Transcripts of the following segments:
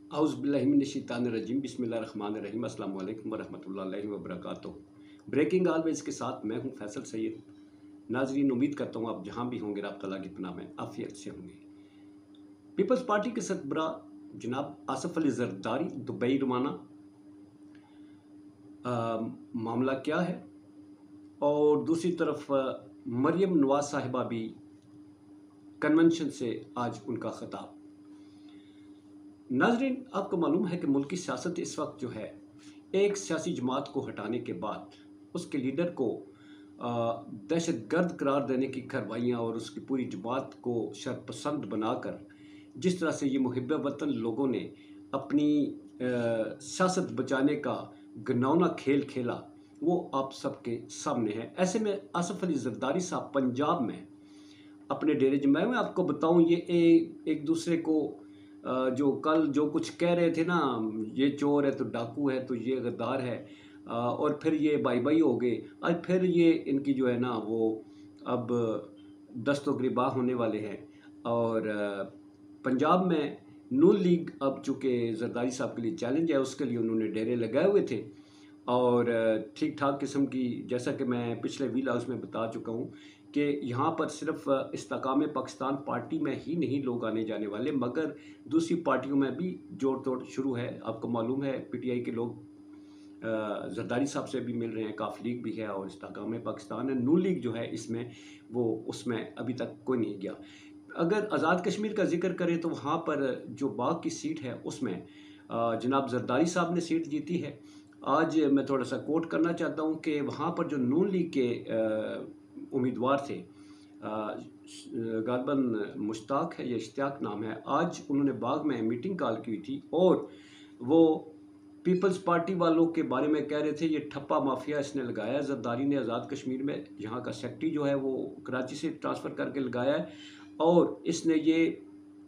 औज़ुबिल्लाहिमिनश्शैतानिर्रजीम बिस्मिल्लाहिर्रहमानिर्रहीम अस्सलाम वालेकुम वरहमतुल्लाहि वबरकातुहू। ब्रेकिंग ऑलवेज के साथ मैं हूं फैसल सैयद। नाजरीन, उम्मीद करता हूं आप जहां भी होंगे रब तआला की पनाह में आफियत से होंगे। पीपल्स पार्टी के सरबराह जनाब आसिफ अली जरदारी दुबई रवाना। मामला क्या है? और दूसरी तरफ मरियम नवाज साहिबा भी कन्वेंशन से आज उनका खिताब। नाजरीन, आपको मालूम है कि मुल्क की सियासत इस वक्त जो है, एक सियासी जमात को हटाने के बाद उसके लीडर को दहशत गर्द करार देने की कार्रवाइयाँ और उसकी पूरी जमात को शरपसंद बनाकर जिस तरह से ये मुहिब वतन लोगों ने अपनी सियासत बचाने का घिनौना खेल खेला, वो आप सबके सामने है। ऐसे में आसिफ अली जरदारी साहब पंजाब में अपने डेरे जमाए में, आपको बताऊं, ये एक दूसरे को जो कल जो कुछ कह रहे थे ना, ये चोर है तो डाकू है तो ये गद्दार है, और फिर ये बाई बाई हो गए। आज फिर ये इनकी जो है ना वो अब दस्तो गिरबां होने वाले हैं। और पंजाब में नून लीग अब चूँकि जरदारी साहब के लिए चैलेंज है, उसके लिए उन्होंने डेरे लगाए हुए थे। और ठीक ठाक किस्म की, जैसा कि मैं पिछले व्लॉग्स में बता चुका हूँ कि यहाँ पर सिर्फ इस्तेकाम पाकिस्तान पार्टी में ही नहीं लोग आने जाने वाले, मगर दूसरी पार्टियों में भी जोड़ तोड़ शुरू है। आपको मालूम है PTI के लोग जरदारी साहब से भी मिल रहे हैं, काफ लीग भी है और इस्तेकाम पाकिस्तान है। नून लीग जो है इसमें, वो उसमें अभी तक कोई नहीं गया। अगर आज़ाद कश्मीर का जिक्र करें तो वहाँ पर जो बाग की सीट है उसमें जनाब जरदारी साहब ने सीट जीती है। आज मैं थोड़ा सा कोट करना चाहता हूँ कि वहाँ पर जो नून लीग के उम्मीदवार थे, गालबन मुश्ताक है या इश्तियाक नाम है, आज उन्होंने बाग में मीटिंग कॉल की थी और वो पीपल्स पार्टी वालों के बारे में कह रहे थे ये ठप्पा माफिया इसने लगाया। जरदारी ने आज़ाद कश्मीर में यहाँ का सेक्रेटरी जो है वो कराची से ट्रांसफ़र करके लगाया है और इसने ये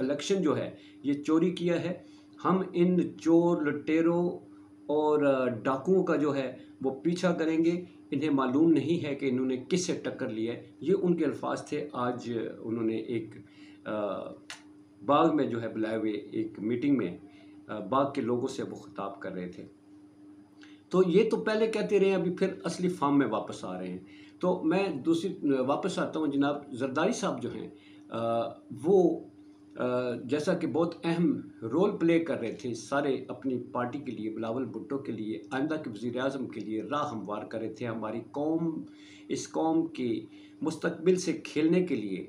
इलेक्शन जो है ये चोरी किया है। हम इन चोर लुटेरों और डाकुओं का जो है वो पीछा करेंगे। इन्हें मालूम नहीं है कि इन्होंने किससे टक्कर ली है। ये उनके अल्फाज थे। आज उन्होंने एक बाग में जो है बुलाए हुए एक मीटिंग में बाग के लोगों से वो खिताब कर रहे थे। तो ये तो पहले कहते रहे, अभी फिर असली फॉर्म में वापस आ रहे हैं। तो मैं दूसरी वापस आता हूँ। जनाब जरदारी साहब जो हैं वो जैसा कि बहुत अहम रोल प्ले कर रहे थे सारे अपनी पार्टी के लिए, बिलावल भुट्टो के लिए, आइंदा के वज़ीर आज़म के लिए राह हमवार कर रहे थे। हमारी कौम, इस कौम के मुस्तकबिल से खेलने के लिए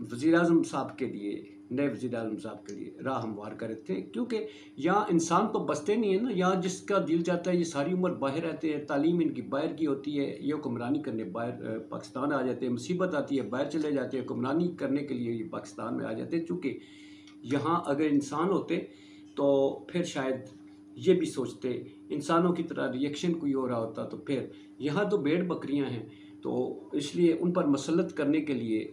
वज़ीर आज़म साहब के लिए, नए वज़ीर आज़म साहब के लिए राह हमवार कर रहे थे। क्योंकि यहाँ इंसान तो बसते नहीं है ना, यहाँ जिसका दिल चाहता है ये सारी उम्र बाहर रहते हैं, तालीम इनकी बाहर की होती है, ये हुक्मरानी करने बाहर पाकिस्तान आ जाते हैं, मुसीबत आती है बाहर चले जाते हैं, हुक्मरानी करने के लिए ये पाकिस्तान में आ जाते हैं। चूँकि यहाँ अगर इंसान होते तो फिर शायद ये भी सोचते, इंसानों की तरह रिएक्शन कोई हो रहा होता तो फिर यहाँ तो भेड़ बकरियाँ हैं, तो इसलिए उन पर मसलत करने के लिए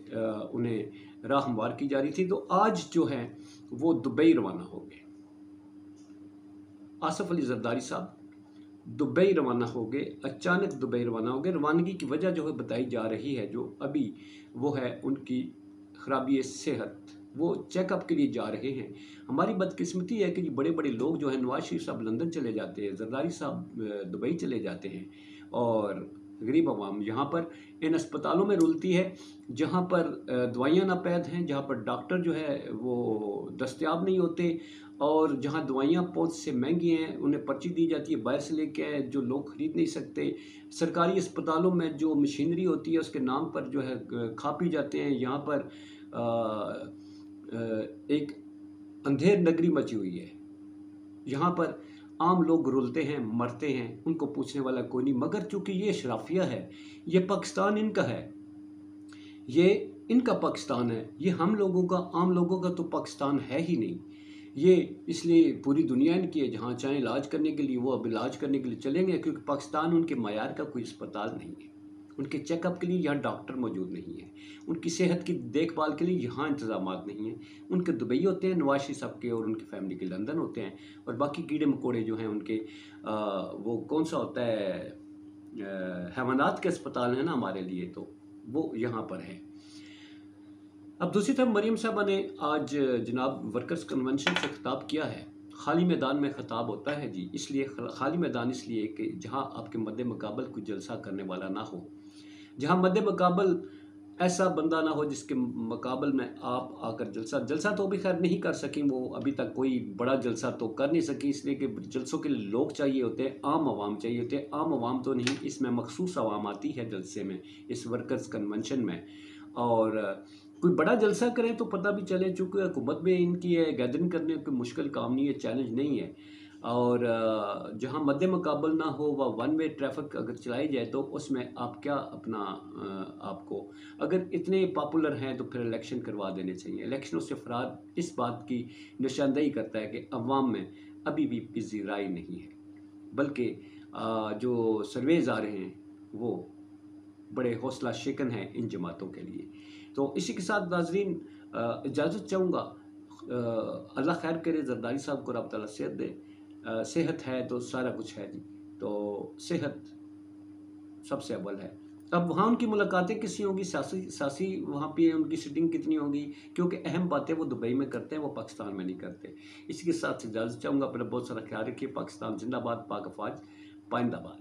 उन्हें राह हमवार की जा रही थी। तो आज जो है वो दुबई रवाना हो गए। आसिफ अली जरदारी साहब दुबई रवाना हो गए, अचानक दुबई रवाना हो गए। रवानगी की वजह जो है बताई जा रही है, जो अभी वो है उनकी खराबी सेहत, वो चेकअप के लिए जा रहे हैं। हमारी बदकिस्मती है कि बड़े बड़े लोग जो है, नवाज शरीफ साहब लंदन चले जाते हैं, जरदारी साहब दुबई चले जाते हैं और गरीब आवाम यहाँ पर इन अस्पतालों में रुलती है जहाँ पर दवाइयाँ नापैद हैं, जहाँ पर डॉक्टर जो है वो दस्तयाब नहीं होते और जहाँ दवाइयाँ बहुत से महंगी हैं, उन्हें पर्ची दी जाती है बाहर से लेके आए, जो लोग ख़रीद नहीं सकते। सरकारी अस्पतालों में जो मशीनरी होती है उसके नाम पर जो है खा पी जाते हैं। यहाँ पर एक अंधेर नगरी मची हुई है। यहाँ पर आम लोग रुलते हैं, मरते हैं, उनको पूछने वाला कोई नहीं। मगर चूँकि ये शराफिया है, ये पाकिस्तान इनका है, ये इनका पाकिस्तान है, ये हम लोगों का, आम लोगों का तो पाकिस्तान है ही नहीं। ये इसलिए पूरी दुनिया इनकी है, जहाँ चाहें इलाज करने के लिए वो अब इलाज करने के लिए चलेंगे, क्योंकि पाकिस्तान उनके मयार का कोई अस्पताल नहीं है। उनके चेकअप के लिए यहाँ डॉक्टर मौजूद नहीं है, उनकी सेहत की देखभाल के लिए यहाँ इंतजामात नहीं हैं। उनके दुबई होते हैं नवाज शरीफ साहब के और उनकी फैमिली के लंदन होते हैं, और बाकी कीड़े मकोड़े जो हैं उनके वो कौन सा होता है, हैवानात के अस्पताल हैं ना हमारे लिए, तो वो यहाँ पर है। अब दूसरी तरफ मरीम साहबा ने आज जनाब वर्कर्स कन्वेंशन से खिताब किया है। खाली मैदान में खिताब होता है जी, इसलिए खाली मैदान इसलिए कि जहां आपके मद्दे मुकाबल कोई जलसा करने वाला ना हो, जहां मद्दे मुकाबल ऐसा बंदा ना हो जिसके मुकाबल में आप आकर जलसा तो भी खैर नहीं कर सकें, वो अभी तक कोई बड़ा जलसा तो कर नहीं सकी, इसलिए कि जलसों के लिए लोग चाहिए होते हैं, आम आवाम चाहिए होते हैं। आम आवाम तो नहीं, इसमें मखसूस आवाम आती है जलसे में, इस वर्कर्स कन्वेंशन में। और कोई बड़ा जलसा करें तो पता भी चले, चूँकि हुकूमत में इनकी है, गैदरिंग करने कोई मुश्किल काम नहीं है, चैलेंज नहीं है। और जहाँ मद्दे मुकाबल ना हो वह वन वे ट्रैफिक अगर चलाई जाए तो उसमें आप क्या अपना आपको अगर इतने पॉपुलर हैं तो फिर इलेक्शन करवा देने चाहिए। इलेक्शनों से फ़राद इस बात की निशानदेही करता है कि अवाम में अभी भी पिज़ी राय नहीं है, बल्कि जो सर्वेज आ रहे हैं वो बड़े हौसला शिकन हैं इन जमातों के लिए। तो इसी के साथ नाज़रीन इजाज़त चाहूँगा। अल्लाह खैर करे, जरदारी साहब को रब तआला सेहत दे। सेहत है तो सारा कुछ है जी, तो सेहत सबसे अव्वल है। अब वहाँ उनकी मुलाकातें किसी होंगी, सियासी वहाँ पे उनकी सिटिंग कितनी होगी, क्योंकि अहम बातें वो दुबई में करते हैं, वो पाकिस्तान में नहीं करते। इसी के साथ इजाज़त चाहूँगा। अपना बहुत सारा ख्याल रखिए। पाकिस्तान जिंदाबाद, पाक अफवाज पाइंदाबाद।